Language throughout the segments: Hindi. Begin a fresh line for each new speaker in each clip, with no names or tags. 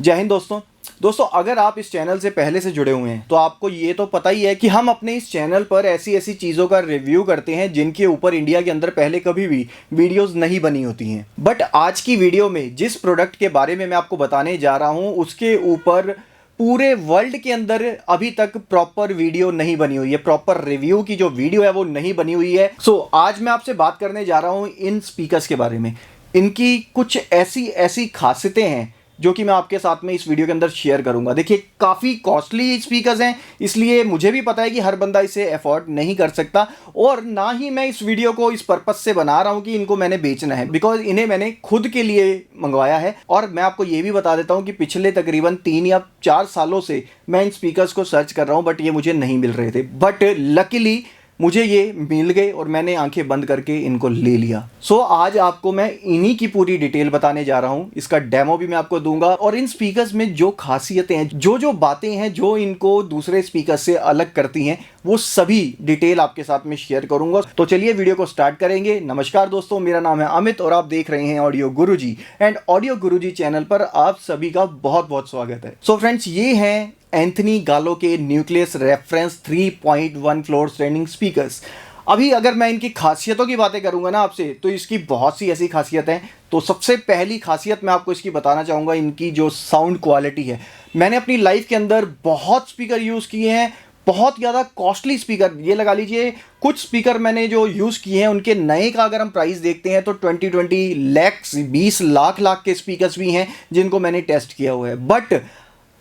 जय हिंद दोस्तों अगर आप इस चैनल से पहले से जुड़े हुए हैं तो आपको ये तो पता ही है कि हम अपने इस चैनल पर ऐसी ऐसी चीज़ों का रिव्यू करते हैं जिनके ऊपर इंडिया के अंदर पहले कभी भी वीडियोस नहीं बनी होती हैं। बट आज की वीडियो में जिस प्रोडक्ट के बारे में मैं आपको बताने जा रहा हूँ उसके ऊपर पूरे वर्ल्ड के अंदर अभी तक प्रॉपर वीडियो नहीं बनी हुई है, प्रॉपर रिव्यू की जो वीडियो है वो नहीं बनी हुई है। सो आज मैं आपसे बात करने जा रहा हूँ इन स्पीकर्स के बारे में। इनकी कुछ ऐसी ऐसी खासियतें हैं जो कि मैं आपके साथ में इस वीडियो के अंदर शेयर करूंगा। देखिए, काफ़ी कॉस्टली स्पीकर्स हैं, इसलिए मुझे भी पता है कि हर बंदा इसे अफोर्ड नहीं कर सकता, और ना ही मैं इस वीडियो को इस पर्पस से बना रहा हूं कि इनको मैंने बेचना है, बिकॉज इन्हें मैंने खुद के लिए मंगवाया है। और मैं आपको ये भी बता देता हूं कि पिछले तकरीबन 3 या 4 सालों से मैं इन स्पीकर्स को सर्च कर रहा हूं, बट ये मुझे नहीं मिल रहे थे। बट लकीली मुझे ये मिल गए और मैंने आंखें बंद करके इनको ले लिया। सो आज आपको मैं इन्हीं की पूरी डिटेल बताने जा रहा हूँ, इसका डेमो भी मैं आपको दूंगा, और इन स्पीकर्स में जो खासियतें हैं, जो बातें हैं जो इनको दूसरे स्पीकर से अलग करती हैं, वो सभी डिटेल आपके साथ में शेयर करूंगा। तो चलिए वीडियो को स्टार्ट करेंगे। नमस्कार दोस्तों, मेरा नाम है अमित और आप देख रहे हैं audio Guruji, and audio Guruji channel पर आप सभी का बहुत बहुत स्वागत है। सो फ्रेंड्स, ये हैं एंथनी गालो के nucleus reference 3.1 floor standing speakers. अभी अगर मैं इनकी खासियतों की बातें करूंगा ना आपसे, तो इसकी बहुत सी ऐसी खासियत हैं। तो सबसे पहली खासियत मैं आपको इसकी बताना चाहूँगा, इनकी जो साउंड क्वालिटी है। मैंने अपनी लाइफ के अंदर बहुत स्पीकर यूज़ किए हैं, बहुत ज़्यादा कॉस्टली स्पीकर, ये लगा लीजिए कुछ स्पीकर मैंने जो यूज़ किए हैं उनके नए का अगर हम प्राइस देखते हैं तो 20 लैक्स 20 लाख के स्पीकर्स भी हैं जिनको मैंने टेस्ट किया हुआ है। बट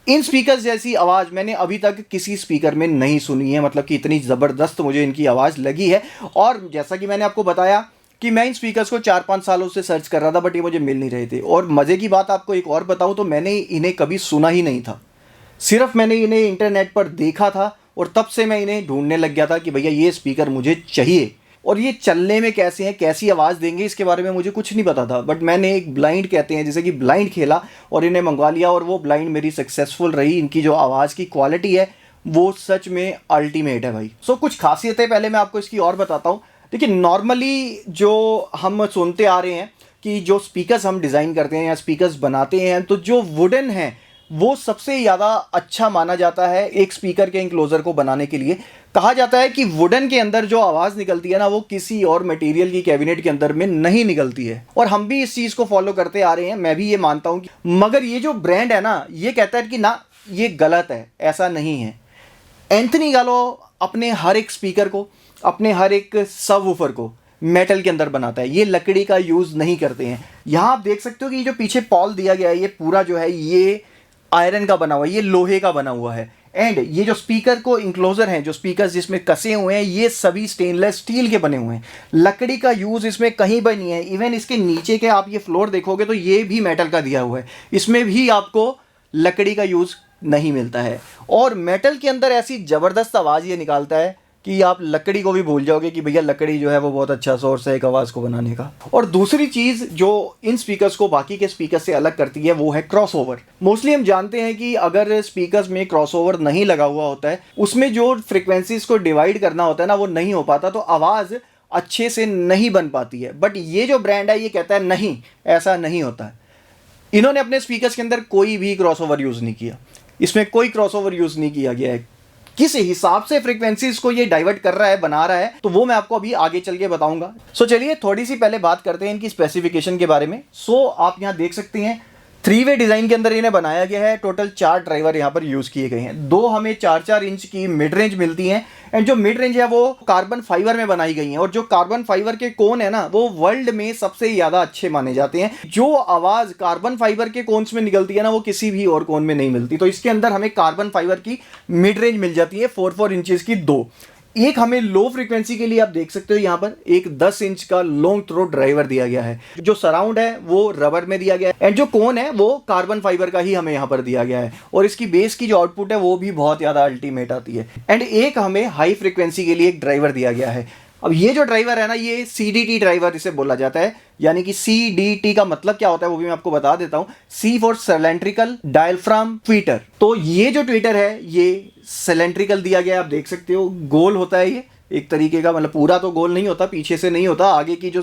इन स्पीकर्स जैसी आवाज़ मैंने अभी तक किसी स्पीकर में नहीं सुनी है, मतलब कि इतनी ज़बरदस्त मुझे इनकी आवाज़ लगी है। और जैसा कि मैंने आपको बताया कि मैं इन स्पीकर्स को 4-5 सालों से सर्च कर रहा था, बट ये मुझे मिल नहीं रहे थे। और मज़े की बात आपको एक और बताऊं तो मैंने इन्हें कभी सुना ही नहीं था, सिर्फ मैंने इन्हें इंटरनेट पर देखा था और तब से मैं इन्हें ढूंढने लग गया था कि भैया ये स्पीकर मुझे चाहिए। और ये चलने में कैसे हैं, कैसी आवाज़ देंगे, इसके बारे में मुझे कुछ नहीं पता था। बट मैंने एक ब्लाइंड कहते हैं जैसे कि ब्लाइंड खेला और इन्हें मंगवा लिया, और वो ब्लाइंड मेरी सक्सेसफुल रही। इनकी जो आवाज़ की क्वालिटी है वो सच में अल्टीमेट है भाई। सो कुछ खासियतें पहले मैं आपको इसकी और बताता हूँ। देखिए, नॉर्मली जो हम सुनते आ रहे हैं कि जो स्पीकर्स हम डिज़ाइन करते हैं या स्पीकर्स बनाते हैं, तो जो वुडन है वो सबसे ज़्यादा अच्छा माना जाता है एक स्पीकर के इंक्लोजर को बनाने के लिए। कहा जाता है कि वुडन के अंदर जो आवाज़ निकलती है ना, वो किसी और मटेरियल की कैबिनेट के अंदर में नहीं निकलती है। और हम भी इस चीज़ को फॉलो करते आ रहे हैं, मैं भी ये मानता हूँ। मगर ये जो ब्रांड है ना, ये कहता है कि ना ये गलत है, ऐसा नहीं है। एंथनी गालो अपने हर एक स्पीकर को, अपने हर एक सबवूफर को मेटल के अंदर बनाता है, ये लकड़ी का यूज़ नहीं करते हैं। यहाँ आप देख सकते हो कि ये जो पीछे पॉल दिया गया है, ये पूरा जो है ये आयरन का बना हुआ है, ये लोहे का बना हुआ है। एंड ये जो स्पीकर को इंक्लोजर हैं, जो स्पीकर जिसमें कसे हुए हैं, ये सभी स्टेनलेस स्टील के बने हुए हैं। लकड़ी का यूज़ इसमें कहीं पर नहीं है। इवन इसके नीचे के आप ये फ्लोर देखोगे तो ये भी मेटल का दिया हुआ है, इसमें भी आपको लकड़ी का यूज़ नहीं मिलता है। और मेटल के अंदर ऐसी ज़बरदस्त आवाज़ ये निकालता है कि आप लकड़ी को भी भूल जाओगे कि भैया लकड़ी जो है वो बहुत अच्छा सोर्स है एक आवाज़ को बनाने का। और दूसरी चीज़ जो इन स्पीकर्स को बाकी के स्पीकर से अलग करती है वो है क्रॉसओवर। मोस्टली हम जानते हैं कि अगर स्पीकर्स में क्रॉसओवर नहीं लगा हुआ होता है, उसमें जो फ्रिक्वेंसीज को डिवाइड करना होता है ना, वो नहीं हो पाता, तो आवाज़ अच्छे से नहीं बन पाती है। बट ये जो ब्रांड है ये कहता है नहीं, ऐसा नहीं होता है। इन्होंने अपने स्पीकर्स के अंदर कोई भी क्रॉसओवर यूज़ नहीं किया, इसमें कोई क्रॉसओवर यूज़ नहीं किया गया है। किस हिसाब से फ्रीक्वेंसीज को ये डाइवर्ट कर रहा है, बना रहा है, तो वो मैं आपको अभी आगे चल के बताऊंगा। सो चलिए थोड़ी सी पहले बात करते हैं इनकी स्पेसिफिकेशन के बारे में। सो आप यहाँ देख सकते हैं 3-वे डिज़ाइन के अंदर इन्हें बनाया गया है। टोटल 4 ड्राइवर यहाँ पर यूज़ किए गए हैं। 2 हमें 4-4 इंच की मिड रेंज मिलती हैं, एंड जो मिड रेंज है वो कार्बन फाइबर में बनाई गई हैं। और जो कार्बन फाइबर के कोन है ना, वो वर्ल्ड में सबसे ज़्यादा अच्छे माने जाते हैं। जो आवाज़ कार्बन फाइबर के कोन्स में निकलती है ना, वो किसी भी और कोन में नहीं मिलती। तो इसके अंदर हमें कार्बन फाइबर की मिड रेंज मिल जाती है 4-4 इंचेस की 2। एक हमें लो फ्रीक्वेंसी के लिए आप देख सकते हो यहाँ पर एक 10 इंच का लॉन्ग थ्रो ड्राइवर दिया गया है। जो सराउंड है वो रबर में दिया गया है, एंड जो कोन है वो कार्बन फाइबर का ही हमें यहाँ पर दिया गया है। और इसकी बेस की जो आउटपुट है वो भी बहुत ज़्यादा अल्टीमेट आती है। एंड एक हमें हाई फ्रीक्वेंसी के लिए एक ड्राइवर दिया गया है। अब ये जो ड्राइवर है ना, ये CDT ड्राइवर इसे बोला जाता है। यानी कि CDT का मतलब क्या होता है वो भी मैं आपको बता देता हूँ। C for cylindrical diaphragm Twitter. तो ये जो ट्वीटर है ये सिलेंड्रिकल दिया गया है, आप देख सकते हो गोल होता है ये, एक तरीके का, मतलब पूरा तो गोल नहीं होता, पीछे से नहीं होता, आगे की जो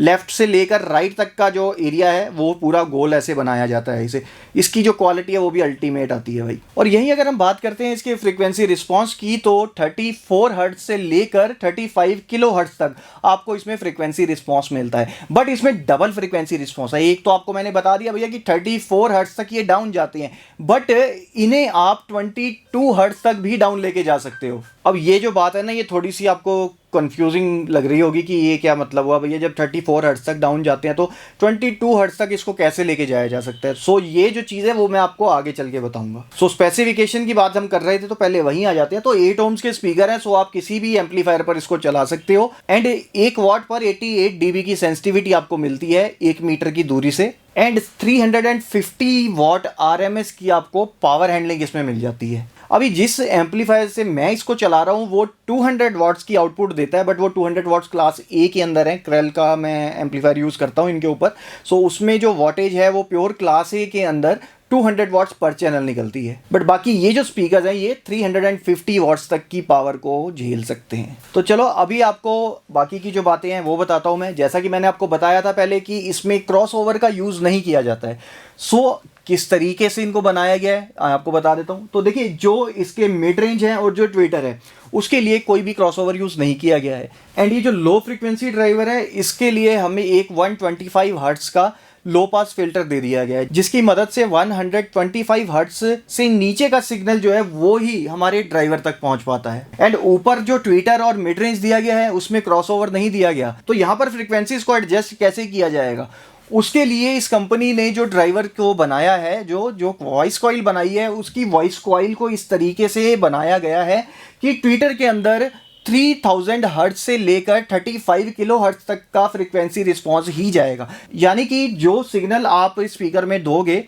लेफ्ट से लेकर राइट तक का जो एरिया है वो पूरा गोल ऐसे बनाया जाता है इसे। इसकी जो क्वालिटी है वो भी अल्टीमेट आती है भाई। और यहीं अगर हम बात करते हैं इसके फ्रीक्वेंसी रिस्पॉन्स की, तो 34 हर्ट्ज से लेकर 35 किलो हर्ट्ज तक आपको इसमें फ्रीक्वेंसी रिस्पॉन्स मिलता है। बट इसमें डबल फ्रीक्वेंसी रिस्पॉन्स है। एक तो आपको मैंने बता दिया भैया कि 34 हर्ट्ज तक ये डाउन जाते हैं, बट इन्हें आप 22 हर्ट्ज तक भी डाउन लेके जा सकते हो। अब ये जो बात है ना, ये थोड़ी सी आपको कंफ्यूजिंग लग रही होगी कि ये क्या मतलब हुआ भैया, जब 34 हर्ट्ज तक डाउन जाते हैं तो 22 हर्ट्ज तक इसको कैसे लेके जाया जा सकता है। सो ये जो चीज़ है वो मैं आपको आगे चल के बताऊंगा। सो स्पेसिफिकेशन की बात हम कर रहे थे तो पहले वहीं आ जाते हैं। तो 8 ohms के स्पीकर हैं, सो आप किसी भी एम्पलीफायर पर इसको चला सकते हो। एंड 1 वाट पर 88 dB की सेंसिटिविटी आपको मिलती है 1 मीटर की दूरी से। एंड 350 वॉट RMS की आपको पावर हैंडलिंग इसमें मिल जाती है। अभी जिस एम्पलीफायर से मैं इसको चला रहा हूँ वो 200 वॉट्स की आउटपुट देता है, बट वो 200 वॉट्स क्लास ए के अंदर है। क्रेल का मैं एम्पलीफायर यूज़ करता हूँ इनके ऊपर। सो उसमें जो वॉटेज है वो प्योर क्लास ए के अंदर 200 वॉट्स पर चैनल निकलती है। बट बाकी ये जो स्पीकर्स हैं ये 350 वॉट्स तक की पावर को झेल सकते हैं। तो चलो अभी आपको बाकी की जो बातें हैं वो बताता हूँ मैं। जैसा कि मैंने आपको बताया था पहले कि इसमें क्रॉसओवर का यूज़ नहीं किया जाता है। सो किस तरीके से इनको बनाया गया है आपको बता देता हूँ। तो देखिए, जो इसके मिड रेंज है और जो ट्विटर है उसके लिए कोई भी क्रॉसओवर यूज़ नहीं किया गया है। एंड ये जो लो फ्रीक्वेंसी ड्राइवर है इसके लिए हमें एक 125 हर्ट्ज का लो पास फिल्टर दे दिया गया है, जिसकी मदद से 125 हर्ट्ज से नीचे का सिग्नल जो है वो ही हमारे ड्राइवर तक पहुंच पाता है। एंड ऊपर जो ट्विटर और मिड रेंज दिया गया है उसमें क्रॉसओवर नहीं दिया गया। तो यहाँ पर फ्रीक्वेंसीज को एडजस्ट कैसे किया जाएगा, उसके लिए इस कंपनी ने जो ड्राइवर को बनाया है, जो वॉइस कॉइल बनाई है, उसकी वॉइस कॉइल को इस तरीके से बनाया गया है कि ट्विटर के अंदर 3000 हर्ट्ज से लेकर 35 किलो हर्ट्ज तक का फ्रीक्वेंसी रिस्पॉन्स ही जाएगा। यानी कि जो सिग्नल आप स्पीकर में दोगे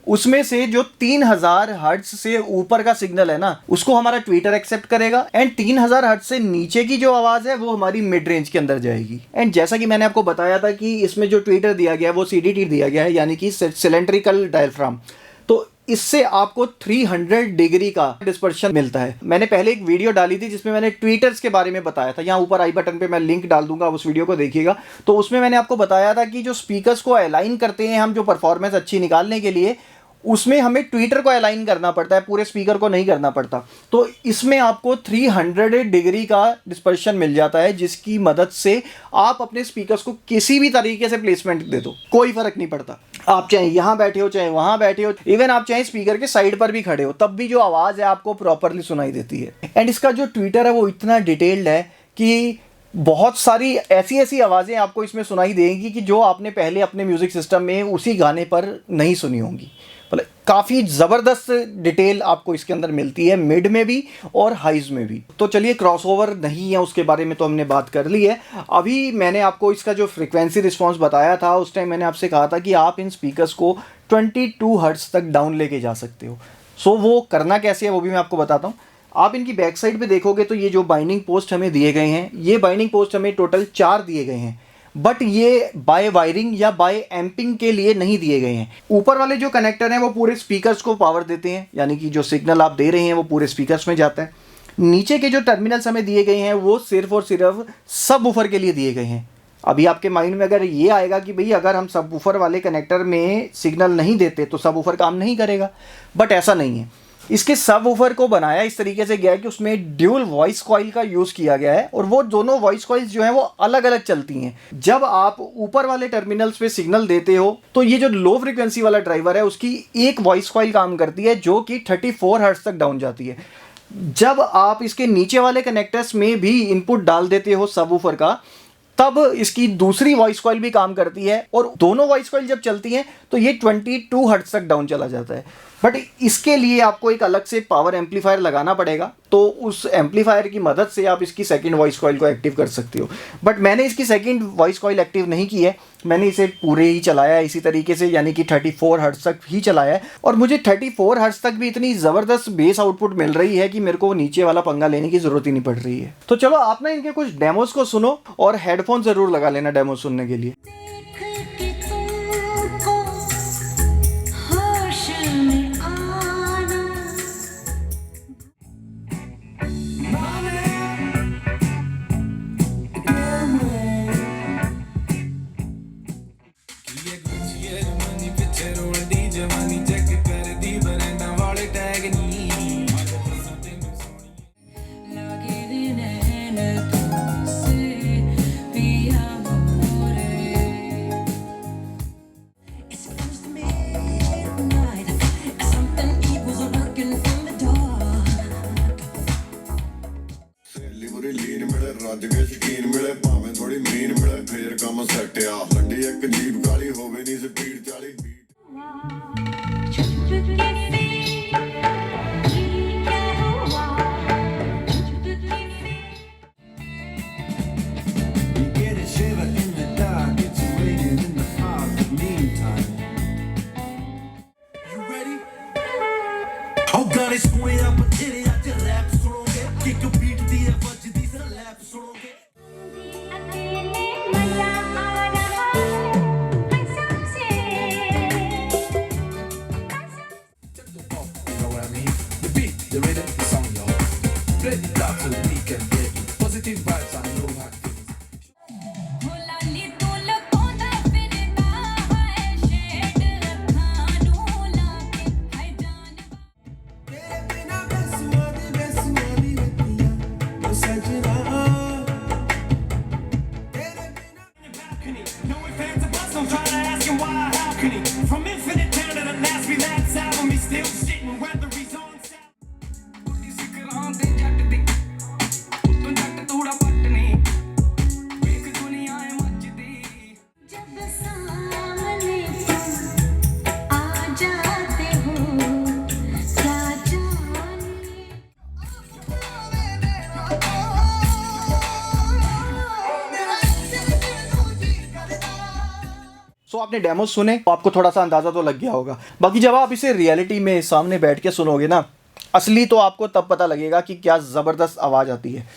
उसमें से जो 3000 हर्ट्ज से ऊपर का सिग्नल है ना, उसको हमारा ट्विटर एक्सेप्ट करेगा। एंड 3000 हर्ट्ज से नीचे की जो आवाज़ है वो हमारी मिड रेंज के अंदर जाएगी। एंड जैसा कि मैंने आपको बताया था कि इसमें जो ट्विटर दिया गया है वो CDT दिया गया है, यानी कि सिलेंड्रिकल डायफ्राम। तो इससे आपको 300 डिग्री का डिस्पर्शन मिलता है। मैंने पहले एक वीडियो डाली थी जिसमें मैंने ट्विटर्स के बारे में बताया था। यहाँ ऊपर आई बटन पे मैं लिंक डाल दूंगा, आप उस वीडियो को देखिएगा। तो उसमें मैंने आपको बताया था कि जो स्पीकर्स को अलाइन करते हैं हम, जो परफॉर्मेंस अच्छी निकालने के लिए, उसमें हमें ट्विटर को अलाइन करना पड़ता है, पूरे स्पीकर को नहीं करना पड़ता। तो इसमें आपको 300 डिग्री का डिस्पर्शन मिल जाता है, जिसकी मदद से आप अपने स्पीकर्स को किसी भी तरीके से प्लेसमेंट दे दो, कोई फर्क नहीं पड़ता। आप चाहे यहाँ बैठे हो चाहे वहाँ बैठे हो, इवन आप चाहे स्पीकर के साइड पर भी खड़े हो, तब भी जो आवाज़ है आपको प्रॉपरली सुनाई देती है। एंड इसका जो ट्विटर है वो इतना डिटेल्ड है कि बहुत सारी ऐसी ऐसी आवाज़ें आपको इसमें सुनाई देंगी कि जो आपने पहले अपने म्यूज़िक सिस्टम में उसी गाने पर नहीं सुनी होंगी। मतलब काफ़ी ज़बरदस्त डिटेल आपको इसके अंदर मिलती है, मिड में भी और हाइज में भी। तो चलिए, क्रॉसओवर नहीं है उसके बारे में तो हमने बात कर ली है। अभी मैंने आपको इसका जो फ्रीक्वेंसी रिस्पॉन्स बताया था, उस टाइम मैंने आपसे कहा था कि आप इन स्पीकर्स को 22 हर्ट्ज तक डाउन लेके जा सकते हो। सो वो करना कैसे है वो भी मैं आपको बताता हूँ। आप इनकी बैक साइड पे देखोगे तो ये जो बाइंडिंग पोस्ट हमें दिए गए हैं, ये बाइंडिंग पोस्ट हमें टोटल 4 दिए गए हैं, बट ये बाय वायरिंग या बाय एम्पिंग के लिए नहीं दिए गए हैं। ऊपर वाले जो कनेक्टर हैं वो पूरे स्पीकर्स को पावर देते हैं, यानी कि जो सिग्नल आप दे रहे हैं वो पूरे स्पीकर्स में जाता है। नीचे के जो टर्मिनल्स हमें दिए गए हैं वो सिर्फ और सिर्फ सब वूफर के लिए दिए गए हैं। अभी आपके माइंड में अगर ये आएगा कि भाई अगर हम सब वूफर वाले कनेक्टर में सिग्नल नहीं देते तो सब वूफर काम नहीं करेगा, बट ऐसा नहीं है। इसके सब वूफर को बनाया इस तरीके से गया है कि उसमें ड्यूल वॉइस कॉइल का यूज़ किया गया है, और वो दोनों वॉइस कॉइल्स जो हैं वो अलग अलग चलती हैं। जब आप ऊपर वाले टर्मिनल्स पे सिग्नल देते हो तो ये जो लो फ्रीक्वेंसी वाला ड्राइवर है उसकी एक वॉइस कॉइल काम करती है जो कि 34 हर्ट्ज तक डाउन जाती है। जब आप इसके नीचे वाले कनेक्टर्स में भी इनपुट डाल देते हो सब वूफर का, तब इसकी दूसरी वॉइस कॉइल भी काम करती है, और दोनों वॉइस कॉइल जब चलती हैं तो ये 22 हर्ट्ज तक डाउन चला जाता है। बट इसके लिए आपको एक अलग से पावर एम्पलीफायर लगाना पड़ेगा, तो उस एम्पलीफायर की मदद से आप इसकी सेकंड वॉइस कॉइल को एक्टिव कर सकते हो। बट मैंने इसकी सेकंड वॉइस कॉइल एक्टिव नहीं की है, मैंने इसे पूरे ही चलाया है इसी तरीके से, यानी कि 34 हर्ट्ज तक ही चलाया है। और मुझे 34 हर्ट्ज तक भी इतनी ज़बरदस्त बेस आउटपुट मिल रही है कि मेरे को नीचे वाला पंगा लेने की ज़रूरत ही नहीं पड़ रही है। तो चलो आप ना इनके कुछ डेमोज को सुनो, और हेडफोन ज़रूर लगा लेना डेमो सुनने के लिए। सो आपने डेमो सुने तो आपको थोड़ा सा अंदाज़ा तो लग गया होगा। बाकी जब आप इसे रियलिटी में सामने बैठ के सुनोगे ना असली, तो आपको तब पता लगेगा कि क्या ज़बरदस्त आवाज़ आती है।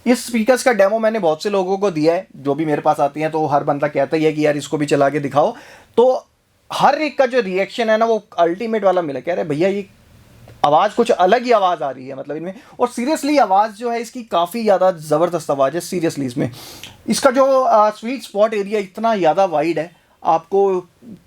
इस स्पीकर्स का डेमो मैंने बहुत से लोगों को दिया है, जो भी मेरे पास आती हैं, तो हर बंदा कहता ही है कि यार इसको भी चला के दिखाओ। तो हर एक का जो रिएक्शन है ना वो अल्टीमेट वाला मिला, कह रहे भैया ये आवाज़ कुछ अलग ही आवाज़ आ रही है मतलब इनमें। और सीरियसली आवाज़ जो है इसकी काफ़ी ज़्यादा ज़बरदस्त आवाज़ है सीरियसली। इसमें इसका जो स्वीट स्पॉट एरिया इतना ज़्यादा वाइड है, आपको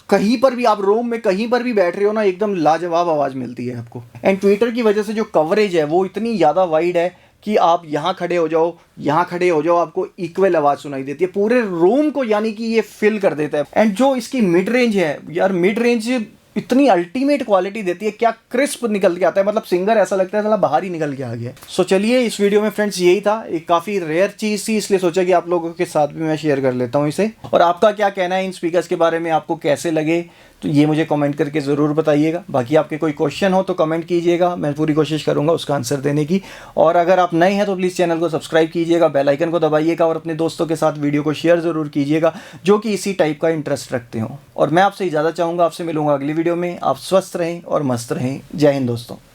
कहीं पर भी, आप रूम में कहीं पर भी बैठ रहे हो ना, एकदम लाजवाब आवाज़ मिलती है आपको। एंड ट्विटर की वजह से जो कवरेज है वो इतनी ज़्यादा वाइड है कि आप यहाँ खड़े हो जाओ, यहाँ खड़े हो जाओ, आपको इक्वल आवाज़ सुनाई देती है पूरे रूम को, यानी कि ये फिल कर देता है। एंड जो इसकी मिड रेंज है यार, मिड रेंज इतनी अल्टीमेट क्वालिटी देती है, क्या क्रिस्प निकल के आता है, मतलब सिंगर ऐसा लगता है साला बाहर ही निकल के आ गया। सो चलिए इस वीडियो में फ्रेंड्स यही था, एक काफ़ी रेयर चीज़ थी, इसलिए सोचा कि आप लोगों के साथ भी मैं शेयर कर लेता हूँ इसे। और आपका क्या कहना है इन स्पीकर्स के बारे में, आपको कैसे लगे, तो ये मुझे कमेंट करके ज़रूर बताइएगा। बाकी आपके कोई क्वेश्चन हो तो कमेंट कीजिएगा, मैं पूरी कोशिश करूँगा उसका आंसर देने की। और अगर आप नए हैं तो प्लीज़ चैनल को सब्सक्राइब कीजिएगा, बेल आइकन को दबाइएगा और अपने दोस्तों के साथ वीडियो को शेयर ज़रूर कीजिएगा जो कि इसी टाइप का इंटरेस्ट रखते हों। और मैं आपसे इजाज़त चाहूँगा, आपसे मिलूँगा अगली वीडियो में। आप स्वस्थ रहें और मस्त रहें। जय हिंद दोस्तों।